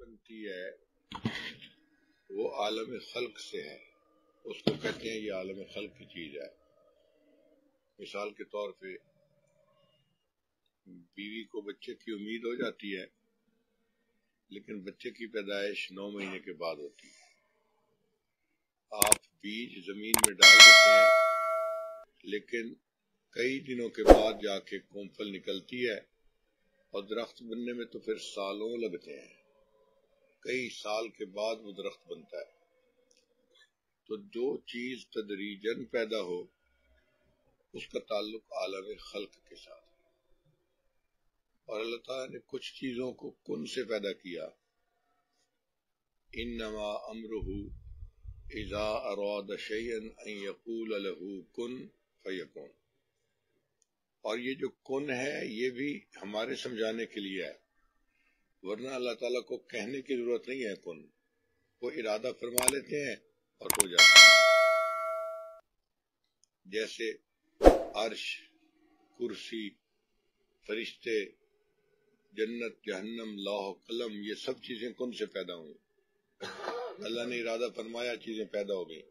بنتی ہے وہ عالم خلق سے ہے، اس کو کہتے ہیں یہ عالم خلق کی چیز ہے۔ مثال کے طور پہ بیوی کو بچے کی امید ہو جاتی ہے، لیکن بچے کی پیدائش 9 مہینے کے بعد ہوتی ہے۔ آپ بیج زمین میں ڈال دیتے ہیں، لیکن کئی دنوں کے بعد جا کے کونپل نکلتی ہے، اور درخت بننے میں تو پھر سالوں لگتے ہیں، کئی سال کے بعد وہ درخت بنتا ہے۔ تو جو چیز تدریجاً پیدا ہو اس کا تعلق عالم خلق کے ساتھ ہے، اور اللہ تعالیٰ نے کچھ چیزوں کو کن سے پیدا کیا۔ انما امرہ اذا اراد شیئا ان یقول له کن فیکون۔ اور یہ جو کن ہے یہ بھی ہمارے سمجھانے کے لیے ہے، ورنہ اللہ تعالیٰ کو کہنے کی ضرورت نہیں ہے کن، وہ ارادہ فرما لیتے ہیں اور ہو جاتا ہے۔ جیسے عرش، کرسی، فرشتے، جنت، جہنم، لوح و قلم، یہ سب چیزیں کن سے پیدا ہوئی۔ اللہ نے ارادہ فرمایا، چیزیں پیدا ہو گئی۔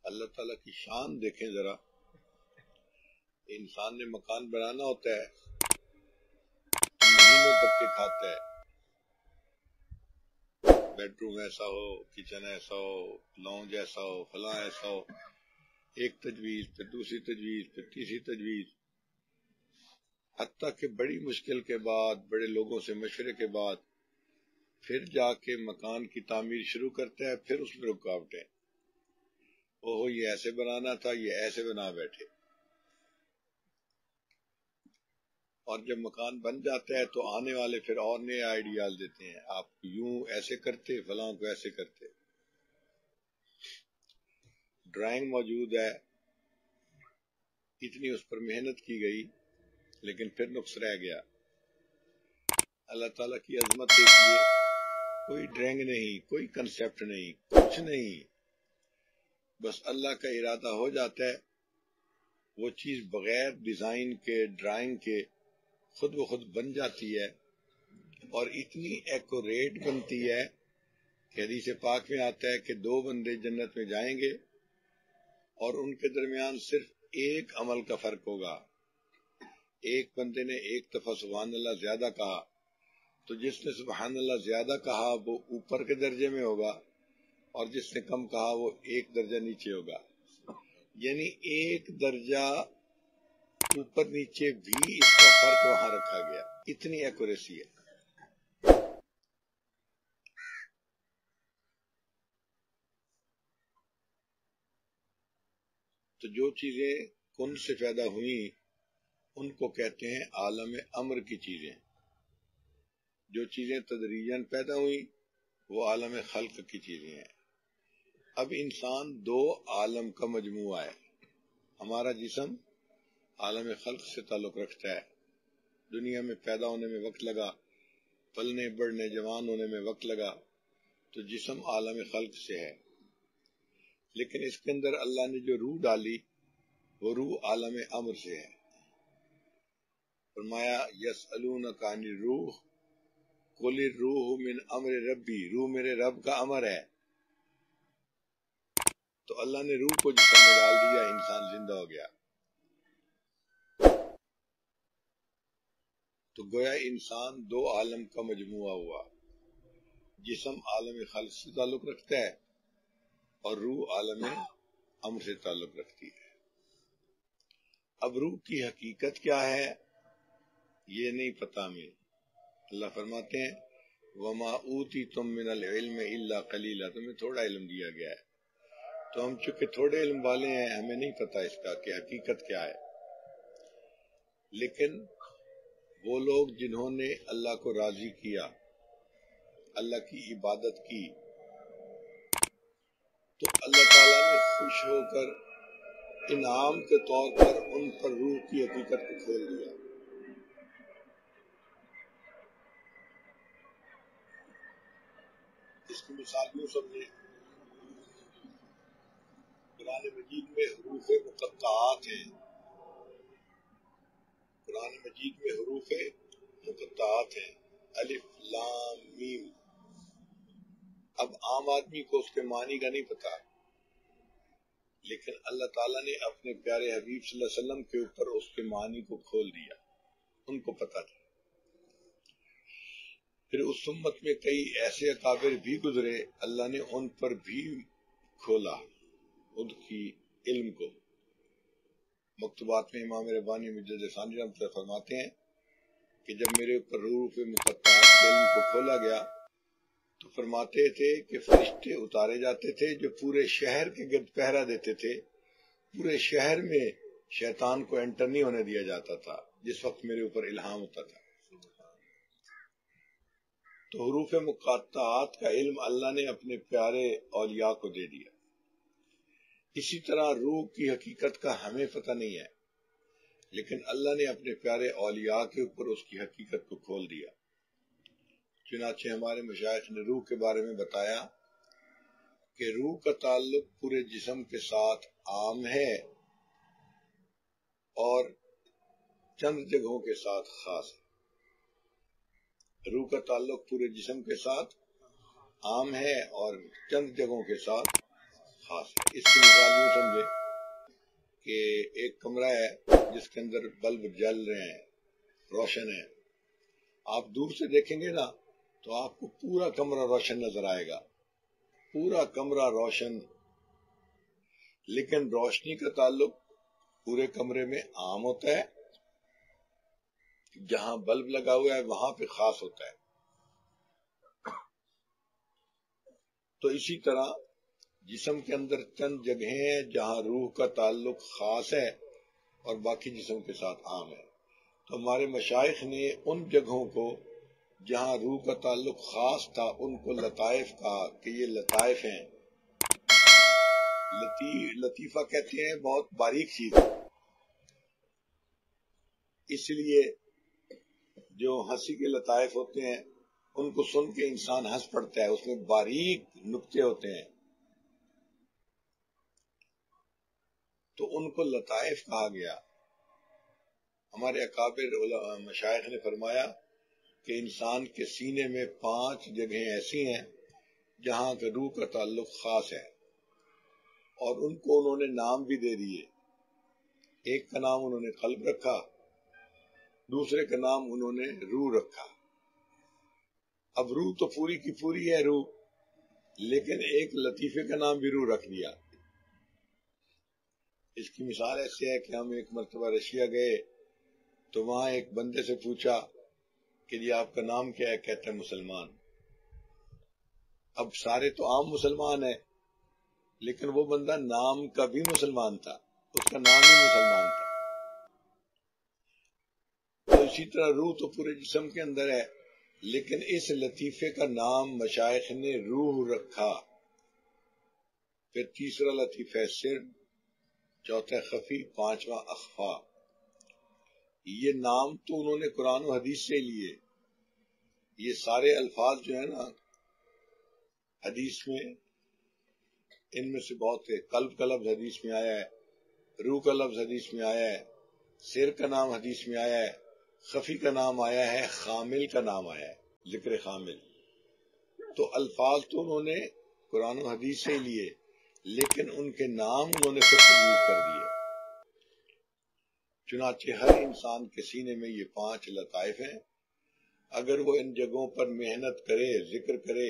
اللہ تعالیٰ کی شان دیکھیں ذرا، انسان نے مکان بنانا ہوتا ہے، مہینوں تک کے کھاتا ہے، بیڈ روم ایسا ہو، کچن ایسا ہو، لانج ایسا ہو، فلاں ایسا ہو، ایک تجویز، پھر دوسری تجویز، پھر تیسری تجویز، حتیٰ کہ بڑی مشکل کے بعد، بڑے لوگوں سے مشورے کے بعد پھر جا کے مکان کی تعمیر شروع کرتا ہے، پھر اس میں رکاوٹیں، اوہو یہ ایسے بنانا تھا، یہ ایسے بنا بیٹھے۔ اور جب مکان بن جاتا ہے تو آنے والے پھر اور نئے آئیڈیاز دیتے ہیں، آپ یوں ایسے کرتے، فلاں کو ایسے کرتے۔ ڈرائنگ موجود ہے، اتنی اس پر محنت کی گئی، لیکن پھر نقص رہ گیا۔ اللہ تعالیٰ کی عظمت دیکھیے، کوئی ڈرائنگ نہیں، کوئی کنسیپٹ نہیں، کچھ نہیں، بس اللہ کا ارادہ ہو جاتا ہے، وہ چیز بغیر ڈیزائن کے، ڈرائنگ کے خود بخود بن جاتی ہے، اور اتنی ایکوریٹ بنتی ہے کہ حدیث پاک میں آتا ہے کہ 2 بندے جنت میں جائیں گے اور ان کے درمیان صرف ایک عمل کا فرق ہوگا۔ ایک بندے نے ایک دفعہ سبحان اللہ زیادہ کہا، تو جس نے سبحان اللہ زیادہ کہا وہ اوپر کے درجے میں ہوگا، اور جس نے کم کہا وہ 1 درجہ نیچے ہوگا۔ یعنی 1 درجہ اوپر نیچے بھی اس کا فرق وہاں رکھا گیا، اتنی ایکوریسی ہے۔ تو جو چیزیں کن سے پیدا ہوئیں ان کو کہتے ہیں عالم امر کی چیزیں، جو چیزیں تدریجاً پیدا ہوئیں وہ عالم خلق کی چیزیں ہیں۔ اب انسان 2 عالم کا مجموعہ ہے۔ ہمارا جسم عالم خلق سے تعلق رکھتا ہے، دنیا میں پیدا ہونے میں وقت لگا، پلنے بڑھنے جوان ہونے میں وقت لگا، تو جسم عالم خلق سے ہے، لیکن اس کے اندر اللہ نے جو روح ڈالی وہ روح عالم امر سے ہے۔ فرمایا یسألونک عن الروح قل الروح من امر ربی، روح میرے رب کا امر ہے۔ تو اللہ نے روح کو جسم میں ڈال دیا، انسان زندہ ہو گیا۔ تو گویا انسان 2 عالم کا مجموعہ ہوا، جسم عالم خلق سے تعلق رکھتا ہے اور روح عالم امر سے تعلق رکھتی ہے۔ اب روح کی حقیقت کیا ہے یہ نہیں پتا ہمیں۔ اللہ فرماتے ہیں وَمَا أُوتِيتُم مِّنَ الْعِلْمِ إِلَّا قَلِيلًا، تمہیں تھوڑا علم دیا گیا ہے۔ تو ہم چونکہ تھوڑے علم والے ہیں، ہمیں نہیں پتا اس کا کہ حقیقت کیا ہے۔ لیکن وہ لوگ جنہوں نے اللہ کو راضی کیا، اللہ کی عبادت کی، تو اللہ تعالیٰ نے خوش ہو کر انعام کے طور پر ان پر روح کی حقیقت کو کھول دیا۔ اس کی مثال یوں سمجھیں، قرآن مجید میں حروف مقطعات ہیں، قرآن مجید میں حروف مقطعات ہیں، الف لام میم. اب عام آدمی کو اس کے معنی کا نہیں پتا، لیکن اللہ تعالیٰ نے اپنے پیارے حبیب صلی اللہ علیہ وسلم کے اوپر اس کے معنی کو کھول دیا، ان کو پتا تھا. پھر اس امت میں کئی ایسے اکابر بھی گزرے، اللہ نے ان پر بھی کھولا ان کی علم کو. مکتوبات میں امام ربانی مجدد ثانی رحمۃ اللہ فرماتے ہیں کہ جب میرے اوپر حروف مقطعات کے علم کو کھولا گیا تو فرماتے تھے کہ فرشتے اتارے جاتے تھے جو پورے شہر کے گرد پہرا دیتے تھے. پورے شہر میں شیطان کو انٹر نہیں ہونے دیا جاتا تھا جس وقت میرے اوپر الہام ہوتا تھا. تو حروف مقطعات کا علم اللہ نے اپنے پیارے اولیاء کو دے دیا. اسی طرح روح کی حقیقت کا ہمیں پتہ نہیں ہے، لیکن اللہ نے اپنے پیارے اولیاء کے اوپر اس کی حقیقت کو کھول دیا. چنانچہ ہمارے مشائخ نے روح کے بارے میں بتایا کہ روح کا تعلق پورے جسم کے ساتھ عام ہے اور چند جگہوں کے ساتھ خاص ہے. روح کا تعلق پورے جسم کے ساتھ عام ہے اور چند جگہوں کے ساتھ خاص ہے. اس کی مثال یوں سمجھے کہ ایک کمرہ ہے جس کے اندر بلب جل رہے ہیں، روشن ہے. آپ دور سے دیکھیں گے نا تو آپ کو پورا کمرہ روشن نظر آئے گا، پورا کمرہ روشن. لیکن روشنی کا تعلق پورے کمرے میں عام ہوتا ہے، جہاں بلب لگا ہوا ہے وہاں پہ خاص ہوتا ہے. تو اسی طرح جسم کے اندر چند جگہیں ہیں جہاں روح کا تعلق خاص ہے اور باقی جسم کے ساتھ عام ہے. تو ہمارے مشائخ نے ان جگہوں کو جہاں روح کا تعلق خاص تھا ان کو لطائف کہا کہ یہ لطائف ہیں. لطیفہ کہتے ہیں بہت باریک چیز. اس لیے جو ہنسی کے لطائف ہوتے ہیں ان کو سن کے انسان ہنس پڑتا ہے، اس میں باریک نکتے ہوتے ہیں تو ان کو لطائف کہا گیا. ہمارے اکابر مشائخ نے فرمایا کہ انسان کے سینے میں 5 جگہیں ایسی ہیں جہاں کہ روح کا تعلق خاص ہے اور ان کو انہوں نے نام بھی دے دیے. ایک کا نام انہوں نے قلب رکھا، دوسرے کا نام انہوں نے روح رکھا. اب روح تو پوری کی پوری ہے روح، لیکن ایک لطیفے کا نام بھی روح رکھ دیا. اس کی مثال ایسے ہے کہ ہم ایک مرتبہ رشیا گئے تو وہاں ایک بندے سے پوچھا کہ جی آپ کا نام کیا ہے؟ کہتے ہیں مسلمان. اب سارے تو عام مسلمان ہیں لیکن وہ بندہ نام کا بھی مسلمان تھا، اس کا نام ہی مسلمان تھا. تو اسی طرح روح تو پورے جسم کے اندر ہے لیکن اس لطیفے کا نام مشائخ نے روح رکھا. پھر تیسرا لطیفہ ہے سر، چوتھا خفی، پانچواں اخفا. یہ نام تو انہوں نے قرآن و حدیث سے لیے. یہ سارے الفاظ جو ہیں نا حدیث میں، ان میں سے بہت ہے. قلب کا لفظ حدیث میں آیا ہے، روح کا لفظ حدیث میں آیا ہے، سر کا نام حدیث میں آیا ہے، خفی کا نام آیا ہے، خامل کا نام آیا ہے، ذکر خامل. تو الفاظ تو انہوں نے قرآن و حدیث سے لیے لیکن ان کے نام انہوں نے خود تجویز کر دیے. چنانچہ ہر انسان کے سینے میں یہ 5 لطائف ہیں. اگر وہ ان جگہوں پر محنت کرے، ذکر کرے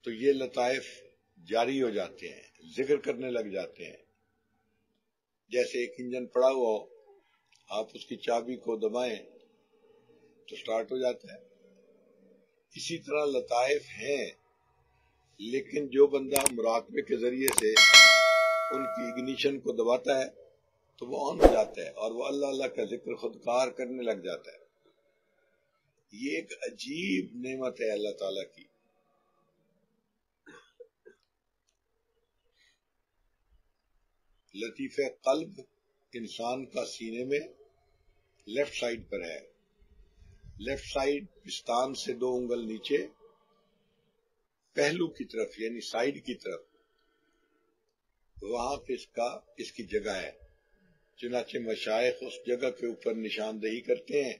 تو یہ لطائف جاری ہو جاتے ہیں، ذکر کرنے لگ جاتے ہیں. جیسے ایک انجن پڑا ہوا ہو، آپ اس کی چابی کو دبائیں تو سٹارٹ ہو جاتا ہے. اسی طرح لطائف ہیں لیکن جو بندہ مراقبے کے ذریعے سے ان کی اگنیشن کو دباتا ہے تو وہ آن ہو جاتا ہے اور وہ اللہ اللہ کا ذکر خودکار کرنے لگ جاتا ہے. یہ ایک عجیب نعمت ہے اللہ تعالیٰ کی. لطیفہ قلب انسان کا سینے میں لیفٹ سائڈ پر ہے. لیفٹ سائڈ پستان سے 2 انگل نیچے پہلو کی طرف یعنی سائڈ کی طرف، وہاں پہ اس کی جگہ ہے. چنانچہ مشائخ اس جگہ کے اوپر نشاندہی کرتے ہیں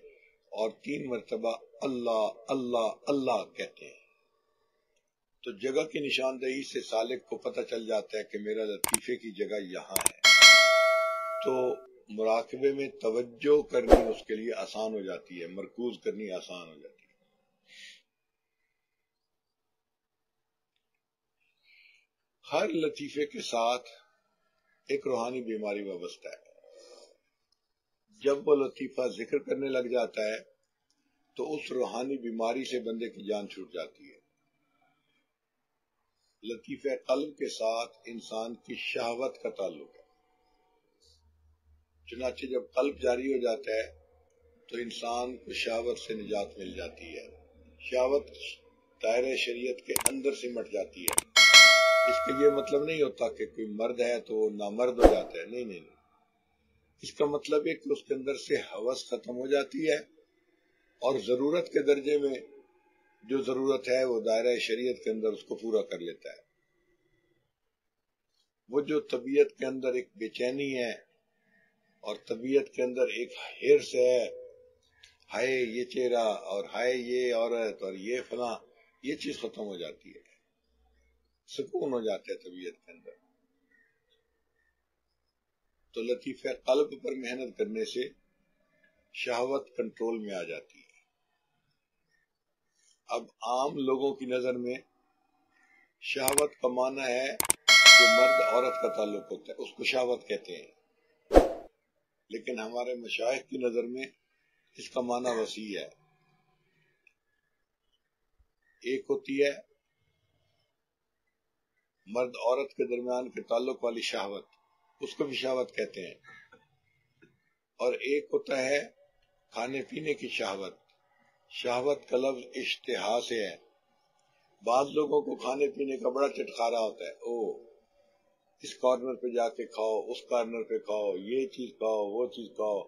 اور 3 مرتبہ اللہ اللہ اللہ کہتے ہیں، تو جگہ کی نشاندہی سے سالک کو پتہ چل جاتا ہے کہ میرا لطیفے کی جگہ یہاں ہے، تو مراقبے میں توجہ کرنی اس کے لیے آسان ہو جاتی ہے، مرکوز کرنی آسان ہو جاتی ہے۔ ہر لطیفے کے ساتھ ایک روحانی بیماری وابستہ ہے۔ جب وہ لطیفہ ذکر کرنے لگ جاتا ہے تو اس روحانی بیماری سے بندے کی جان چھوٹ جاتی ہے۔ لطیفہ قلب کے ساتھ انسان کی شہوت کا تعلق ہے، چنانچہ جب قلب جاری ہو جاتا ہے تو انسان کو شہوت سے نجات مل جاتی ہے، شہوت دائرہ شریعت کے اندر سمٹ جاتی ہے۔ اس کا یہ مطلب نہیں ہوتا کہ کوئی مرد ہے تو وہ نامرد ہو جاتا ہے، نہیں نہیں، اس کا مطلب ہے کہ اس کے اندر سے ہوس ختم ہو جاتی ہے اور ضرورت کے درجے میں جو ضرورت ہے وہ دائرہ شریعت کے اندر اس کو پورا کر لیتا ہے۔ وہ جو طبیعت کے اندر ایک بے چینی ہے اور طبیعت کے اندر ایک ہرس ہے، ہائے یہ چہرہ اور ہائے یہ عورت اور یہ فلاں، یہ چیز ختم ہو جاتی ہے، سکون ہو جاتا ہے طبیعت کے اندر۔ تو لطیفہ قلب پر محنت کرنے سے شہوت کنٹرول میں آ جاتی ہے۔ اب عام لوگوں کی نظر میں شہوت کا معنی ہے جو مرد عورت کا تعلق ہوتا ہے، اس کو شہوت کہتے ہیں، لیکن ہمارے مشائخ کی نظر میں اس کا معنی وسیع ہے۔ ایک ہوتی ہے مرد عورت کے درمیان کے تعلق والی شہوت، اس کو بھی شہوت کہتے ہیں، اور ایک ہوتا ہے کھانے پینے کی شہوت۔ شہوت کا لفظ اشتہا سے ہے۔ بعض لوگوں کو کھانے پینے کا بڑا چٹخارا ہوتا ہے، او اس کارنر پہ جا کے کھاؤ، اس کارنر پہ کھاؤ، یہ چیز کھاؤ، وہ چیز کھاؤ،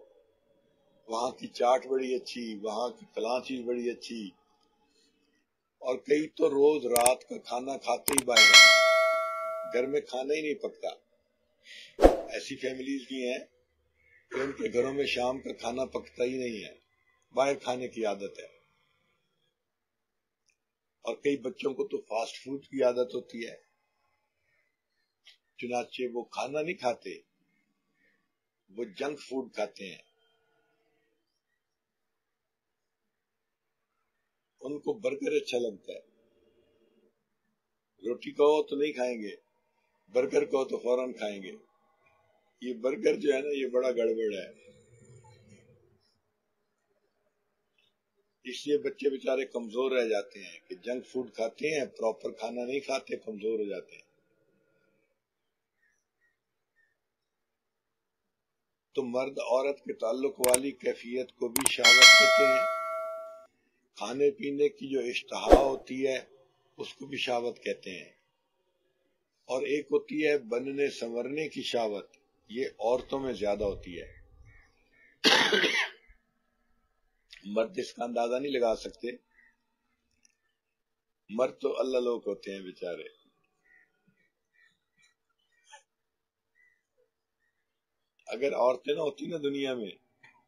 وہاں کی چاٹ بڑی اچھی، وہاں کی فلاں چیز بڑی اچھی، اور کئی تو روز رات کا کھانا کھاتے ہی باہر ہیں، گھر میں کھانا ہی نہیں پکتا۔ ایسی فیملیز بھی ہیں کہ ان کے گھروں میں شام کا کھانا پکتا ہی نہیں ہے، باہر کھانے کی عادت ہے۔ اور کئی بچوں کو تو فاسٹ فوڈ کی عادت ہوتی ہے، چنانچہ وہ کھانا نہیں کھاتے، وہ جنک فوڈ کھاتے ہیں۔ ان کو برگر اچھا لگتا ہے، روٹی کہو تو نہیں کھائیں گے، برگر کہو تو فوراً کھائیں گے۔ یہ برگر جو ہے نا، یہ بڑا گڑبڑ ہے، اس لیے بچے بیچارے کمزور رہ جاتے ہیں کہ جنک فوڈ کھاتے ہیں، پراپر کھانا نہیں کھاتے، کمزور ہو جاتے ہیں۔ تو مرد عورت کے تعلق والی کیفیت کو بھی شہوت کہتے ہیں۔ کھانے پینے کی جو اشتہا ہوتی ہے اس کو بھی شہوت کہتے ہیں، اور ایک ہوتی ہے بننے سنورنے کی شہوت، یہ عورتوں میں زیادہ ہوتی ہے۔ مرد اس کا اندازہ نہیں لگا سکتے، مرد تو اللہ لوگ ہوتے ہیں بیچارے۔ اگر عورتیں نہ ہوتی نا دنیا میں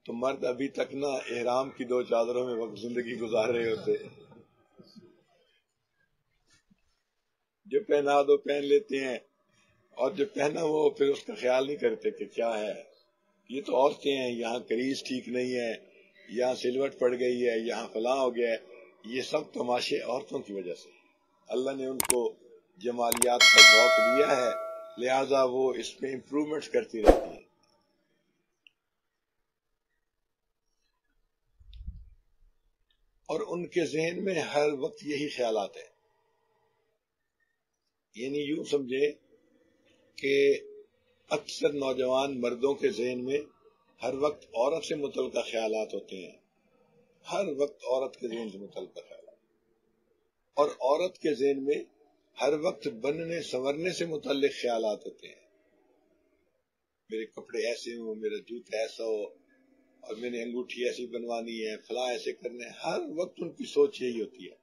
تو مرد ابھی تک نہ احرام کی 2 چادروں میں وقت زندگی گزار رہے ہوتے، جو پہنا دو پہن لیتے ہیں، اور جو پہنا وہ پھر اس کا خیال نہیں کرتے کہ کیا ہے، یہ تو عورتیں ہیں، یہاں کریز ٹھیک نہیں ہے، یہاں سلوٹ پڑ گئی ہے، یہاں فلاں ہو گیا ہے۔ یہ سب تماشے عورتوں کی وجہ سے، اللہ نے ان کو جمالیات کا ذوق دیا ہے، لہذا وہ اس میں امپرومنٹس کرتی رہتی ہیں۔ اور ان کے ذہن میں ہر وقت یہی خیالات ہیں، یعنی یوں سمجھے کہ اکثر نوجوان مردوں کے ذہن میں ہر وقت عورت سے متعلقہ خیالات ہوتے ہیں، ہر وقت عورت کے ذہن سے متعلقہ خیالات، اور عورت کے ذہن میں ہر وقت بننے سنورنے سے متعلق خیالات ہوتے ہیں، میرے کپڑے ایسے ہوں، میرا جوتا ایسا ہو، اور میں نے انگوٹھی ایسی بنوانی ہے، فلاں ایسے کرنے ہیں، ہر وقت ان کی سوچ یہی ہوتی ہے۔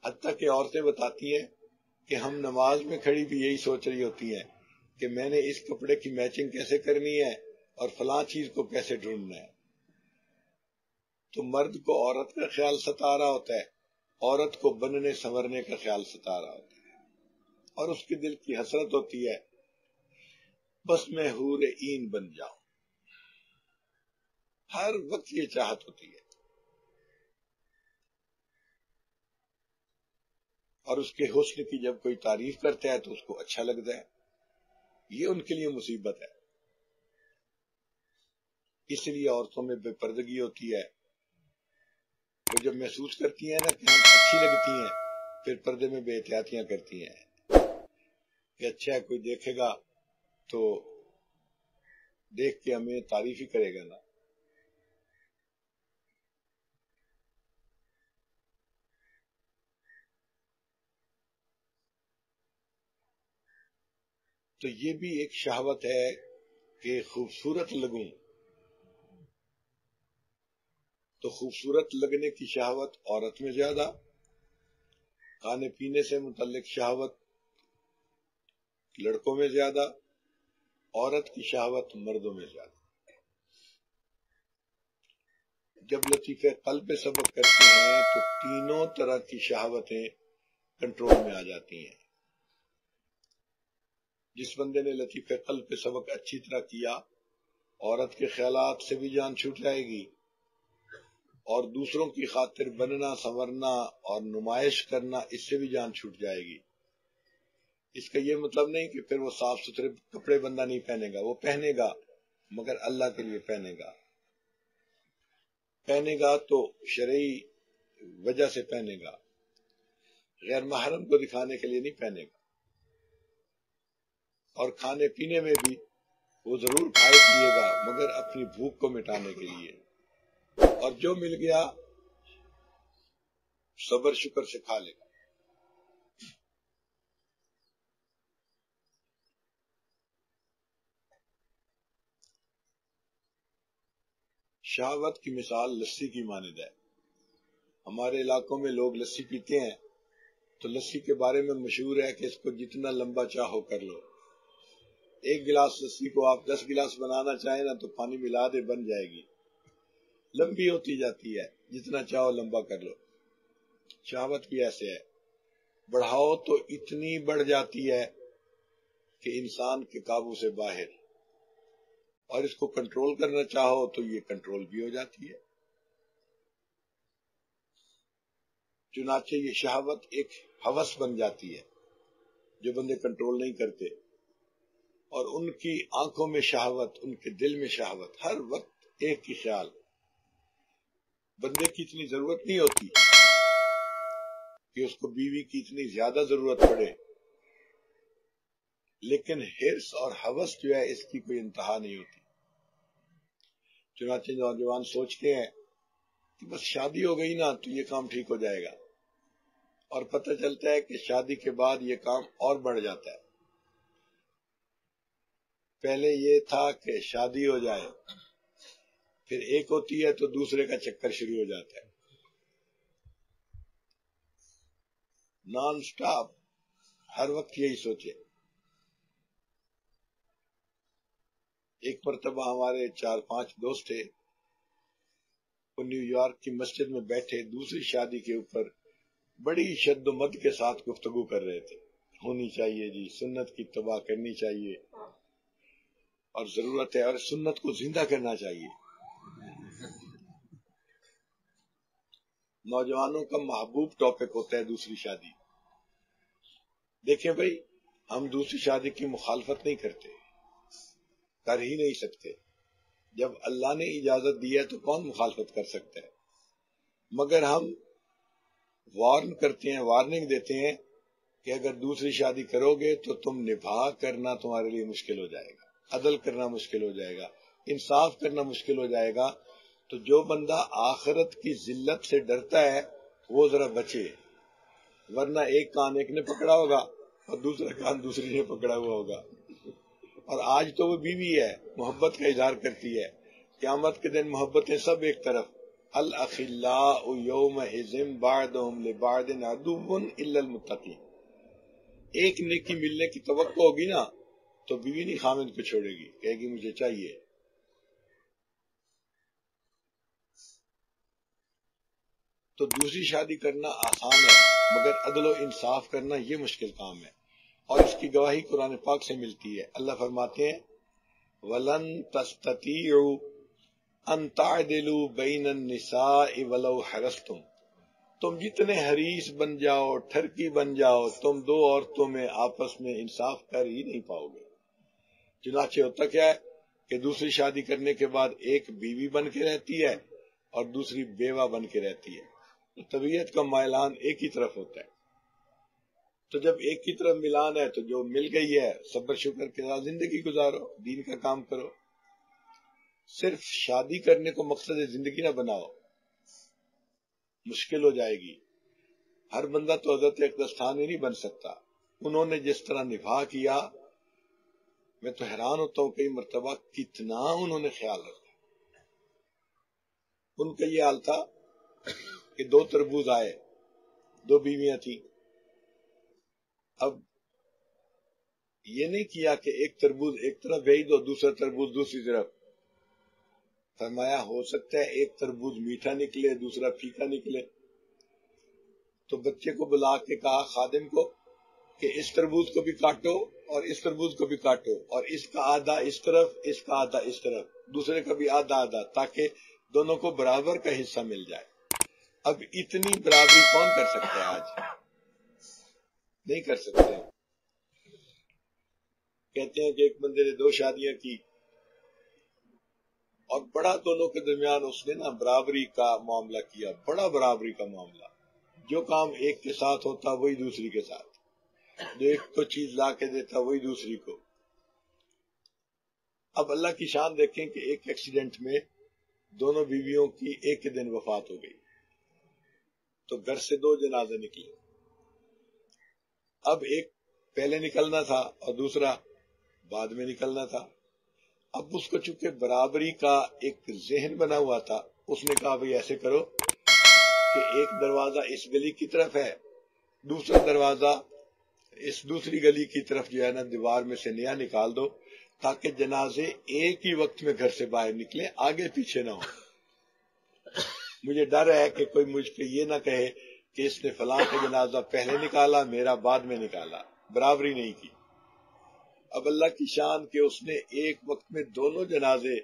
حتیٰ کہ عورتیں بتاتی ہیں کہ ہم نماز میں کھڑی بھی یہی سوچ رہی ہوتی ہیں کہ میں نے اس کپڑے کی میچنگ کیسے کرنی ہے اور فلاں چیز کو کیسے ڈھونڈنا ہے، تو مرد کو عورت کا خیال ستا رہا ہوتا ہے، عورت کو بننے سنورنے کا خیال ستا رہا ہوتا ہے، اور اس کے دل کی حسرت ہوتی ہے بس میں حور عین بن جاؤں، ہر وقت یہ چاہت ہوتی ہے، اور اس کے حسن کی جب کوئی تعریف کرتا ہے تو اس کو اچھا لگتا ہے، یہ ان کے لیے مصیبت ہے۔ اس لیے عورتوں میں بے پردگی ہوتی ہے، وہ جب محسوس کرتی ہیں نا کہ ہم اچھی لگتی ہیں، پھر پردے میں بے احتیاطیاں کرتی ہیں کہ اچھا کوئی دیکھے گا تو دیکھ کے ہمیں تعریف ہی کرے گا نا۔ تو یہ بھی ایک شہوت ہے کہ خوبصورت لگوں، تو خوبصورت لگنے کی شہوت عورت میں زیادہ، کھانے پینے سے متعلق شہوت لڑکوں میں زیادہ، عورت کی شہوت مردوں میں زیادہ۔ جب لطیفہ قلب پہ سبق کرتے ہیں تو تینوں طرح کی شہوتیں کنٹرول میں آ جاتی ہیں۔ جس بندے نے لطیفہ قلب پہ سبق اچھی طرح کیا، عورت کے خیالات سے بھی جان چھوٹ جائے گی، اور دوسروں کی خاطر بننا سنورنا اور نمائش کرنا اس سے بھی جان چھوٹ جائے گی۔ اس کا یہ مطلب نہیں کہ پھر وہ صاف ستھرے کپڑے بندہ نہیں پہنے گا، وہ پہنے گا مگر اللہ کے لیے پہنے گا، پہنے گا تو شرعی وجہ سے پہنے گا، غیر محرم کو دکھانے کے لیے نہیں پہنے گا۔ اور کھانے پینے میں بھی وہ ضرور کھائے پیے گا مگر اپنی بھوک کو مٹانے کے لیے، اور جو مل گیا صبر شکر سے کھا لے گا۔ شہوت کی مثال لسی کی مانند ہے۔ ہمارے علاقوں میں لوگ لسی پیتے ہیں تو لسی کے بارے میں مشہور ہے کہ اس کو جتنا لمبا چاہو کر لو، ایک گلاس لسی کو آپ 10 گلاس بنانا چاہیں نا تو پانی ملا دے بن جائے گی، لمبی ہوتی جاتی ہے، جتنا چاہو لمبا کر لو۔ شہوت بھی ایسے ہے، بڑھاؤ تو اتنی بڑھ جاتی ہے کہ انسان کے قابو سے باہر، اور اس کو کنٹرول کرنا چاہو تو یہ کنٹرول بھی ہو جاتی ہے۔ چنانچہ یہ شہوت ایک ہوس بن جاتی ہے جو بندے کنٹرول نہیں کرتے، اور ان کی آنکھوں میں شہوت، ان کے دل میں شہوت، ہر وقت ایک ہی خیال۔ بندے کی اتنی ضرورت نہیں ہوتی کہ اس کو بیوی کی اتنی زیادہ ضرورت پڑے، لیکن حرص اور ہوس جو ہے اس کی کوئی انتہا نہیں ہوتی۔ چنانچہ نوجوان سوچتے ہیں کہ بس شادی ہو گئی نا تو یہ کام ٹھیک ہو جائے گا، اور پتہ چلتا ہے کہ شادی کے بعد یہ کام اور بڑھ جاتا ہے۔ پہلے یہ تھا کہ شادی ہو جائے، پھر ایک ہوتی ہے تو دوسرے کا چکر شروع ہو جاتا ہے، نان سٹاپ، ہر وقت یہی سوچے۔ ایک مرتبہ ہمارے 4-5 دوست تھے، وہ نیو یارک کی مسجد میں بیٹھے دوسری شادی کے اوپر بڑی شد و مد کے ساتھ گفتگو کر رہے تھے۔ ہونی چاہیے جی، سنت کی اتباع کرنی چاہیے، اور ضرورت ہے، اور سنت کو زندہ کرنا چاہیے۔ نوجوانوں کا محبوب ٹاپک ہوتا ہے دوسری شادی۔ دیکھیں بھائی، ہم دوسری شادی کی مخالفت نہیں کرتے، کر ہی نہیں سکتے، جب اللہ نے اجازت دی ہے تو کون مخالفت کر سکتا ہے؟ مگر ہم وارن کرتے ہیں، وارننگ دیتے ہیں کہ اگر دوسری شادی کرو گے تو تم نبھا کرنا تمہارے لیے مشکل ہو جائے گا، عدل کرنا مشکل ہو جائے گا، انصاف کرنا مشکل ہو جائے گا۔ تو جو بندہ آخرت کی ذلت سے ڈرتا ہے وہ ذرا بچے، ورنہ ایک کان ایک نے پکڑا ہوگا اور دوسرا کان دوسری نے پکڑا ہوا ہوگا۔ اور آج تو وہ بیوی ہے، محبت کا اظہار کرتی ہے، قیامت کے دن محبتیں سب ایک طرف۔ الاخلاء یومئذ بعضهم لبعض عدو الا المتقین۔ ایک نیکی ملنے کی توقع ہوگی نا تو بیوی نہیں خامد کو چھوڑے گی، کہے گی مجھے چاہیے۔ تو دوسری شادی کرنا آسان ہے، مگر عدل و انصاف کرنا یہ مشکل کام ہے، اور اس کی گواہی قرآن پاک سے ملتی ہے۔ اللہ فرماتے ہیں وَلَن تَسْتَطِيعُوا أَن تَعْدِلُوا بَيْنَ النِّسَاءِ وَلَوْ حَرَصْتُمْ، تم جتنے حریص بن جاؤ، ٹھرکی بن جاؤ، تم دو عورتوں میں آپس میں انصاف کر ہی نہیں پاؤ گے۔ چنانچہ ہوتا کیا ہے کہ دوسری شادی کرنے کے بعد ایک بیوی بن کے رہتی ہے اور دوسری بیوہ بن کے رہتی ہے، تو طبیعت کا مائلان ایک ہی طرف ہوتا ہے۔ تو جب ایک کی طرف ملان ہے تو جو مل گئی ہے صبر شکر کے ساتھ زندگی گزارو، دین کا کام کرو۔ صرف شادی کرنے کو مقصد زندگی نہ بناؤ، مشکل ہو جائے گی۔ ہر بندہ تو حضرت اقدس ثانی نہیں بن سکتا۔ انہوں نے جس طرح نبھا کیا، میں تو حیران ہوتا ہوں کئی مرتبہ کتنا انہوں نے خیال رکھا۔ ان کا یہ حال تھا کہ 2 تربوز آئے، 2 بیویاں تھیں۔ اب یہ نہیں کیا کہ ایک تربوز ایک طرف بھیج دو، دوسرا تربوز دوسری طرف۔ فرمایا ہو سکتا ہے ایک تربوز میٹھا نکلے، دوسرا پھیکا نکلے۔ تو بچے کو بلا کے کہا خادم کو کہ اس تربوز کو بھی کاٹو اور اس تربوز کو بھی کاٹو، اور اس کا آدھا اس طرف، اس کا آدھا اس طرف، دوسرے کا بھی آدھا آدھا، تاکہ دونوں کو برابر کا حصہ مل جائے۔ اب اتنی برابری کون کر سکتا ہے؟ آج نہیں کر سکتے۔ کہتے ہیں کہ ایک بندے نے 2 شادیاں کی اور بڑا دونوں کے درمیان اس نے نا برابری کا معاملہ کیا، بڑا برابری کا معاملہ۔ جو کام ایک کے ساتھ ہوتا وہی دوسری کے ساتھ، جو ایک کو چیز لا کے دیتا وہی دوسری کو۔ اب اللہ کی شان دیکھیں کہ ایک ایکسیڈنٹ میں دونوں بیویوں کی ایک کے دن وفات ہو گئی، تو گھر سے 2 جنازے نکلے۔ اب ایک پہلے نکلنا تھا اور دوسرا بعد میں نکلنا تھا۔ اب اس کو چونکہ برابری کا ایک ذہن بنا ہوا تھا، اس نے کہا بھئی ایسے کرو کہ ایک دروازہ اس گلی کی طرف ہے، دوسرا دروازہ اس دوسری گلی کی طرف جو ہے نا دیوار میں سے نیا نکال دو، تاکہ جنازے ایک ہی وقت میں گھر سے باہر نکلیں، آگے پیچھے نہ ہو۔ مجھے ڈر ہے کہ کوئی مجھ پہ یہ نہ کہے کہ اس نے فلاں کا جنازہ پہلے نکالا، میرا بعد میں نکالا، برابری نہیں کی۔ اب اللہ کی شان کہ اس نے ایک وقت میں دونوں جنازے،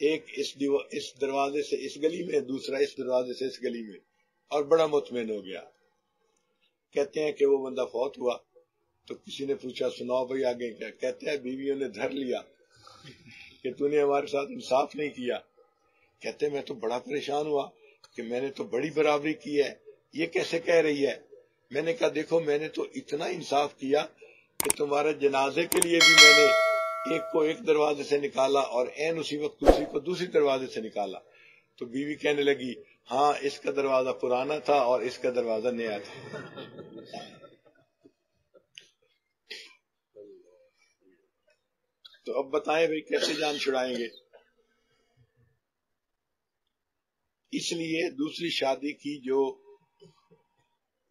ایک اس دروازے سے اس گلی میں، دوسرا اس دروازے سے اس گلی میں، اور بڑا مطمئن ہو گیا۔ کہتے ہیں کہ وہ بندہ فوت ہوا تو کسی نے پوچھا سناؤ بھائی آگے کیا؟ کہتے ہیں بیویوں نے دھر لیا کہ تو نے ہمارے ساتھ انصاف نہیں کیا۔ کہتے ہیں میں تو بڑا پریشان ہوا کہ میں نے تو بڑی برابری کی ہے، یہ کیسے کہہ رہی ہے؟ میں نے کہا دیکھو میں نے تو اتنا انصاف کیا کہ تمہارے جنازے کے لیے بھی میں نے ایک کو ایک دروازے سے نکالا اور عین اسی وقت دوسری کو دوسری دروازے سے نکالا۔ تو بیوی کہنے لگی ہاں اس کا دروازہ پرانا تھا اور اس کا دروازہ نیا تھا۔ تو اب بتائیں بھئی کیسے جان چھڑائیں گے؟ اس لیے دوسری شادی کی جو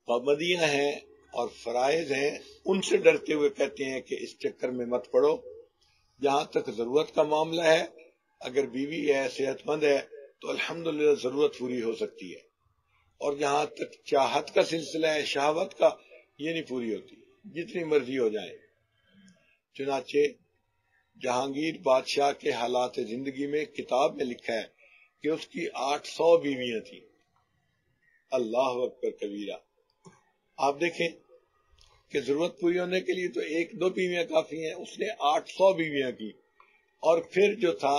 پابندیاں ہیں اور فرائض ہیں ان سے ڈرتے ہوئے کہتے ہیں کہ اس چکر میں مت پڑو۔ جہاں تک ضرورت کا معاملہ ہے، اگر بیوی ہے صحت مند ہے تو الحمدللہ ضرورت پوری ہو سکتی ہے، اور جہاں تک چاہت کا سلسلہ ہے، شہوت کا، یہ نہیں پوری ہوتی جتنی مرضی ہو جائے۔ چنانچہ جہانگیر بادشاہ کے حالات زندگی میں کتاب میں لکھا ہے کہ اس کی 800 بیویاں تھیں۔ اللہ اکبر کبیرہ۔ آپ دیکھیں کہ ضرورت پوری ہونے کے لیے تو 1-2 بیویاں کافی ہیں، اس نے 800 بیویاں کی، اور پھر جو تھا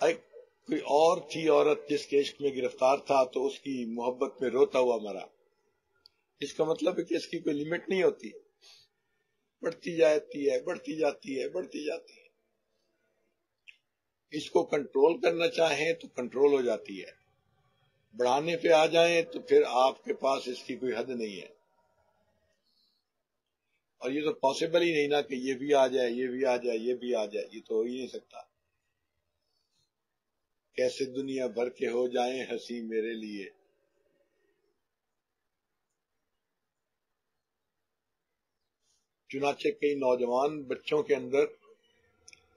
کوئی اور تھی عورت جس کے عشق میں گرفتار تھا تو اس کی محبت میں روتا ہوا مرا۔ اس کا مطلب ہے کہ اس کی کوئی لمٹ نہیں ہوتی، بڑھتی جاتی ہے، بڑھتی جاتی ہے، بڑھتی جاتی ہے۔ اس کو کنٹرول کرنا چاہیں تو کنٹرول ہو جاتی ہے، بڑھانے پہ آ جائیں تو پھر آپ کے پاس اس کی کوئی حد نہیں ہے۔ اور یہ تو پاسبل ہی نہیں نا کہ یہ بھی آ جائے، یہ بھی آ جائے، یہ بھی آ جائے، یہ تو ہو ہی نہیں سکتا۔ کیسے دنیا بھر کے ہو جائیں ہنسی میرے لیے۔ چنانچہ کئی نوجوان بچوں کے اندر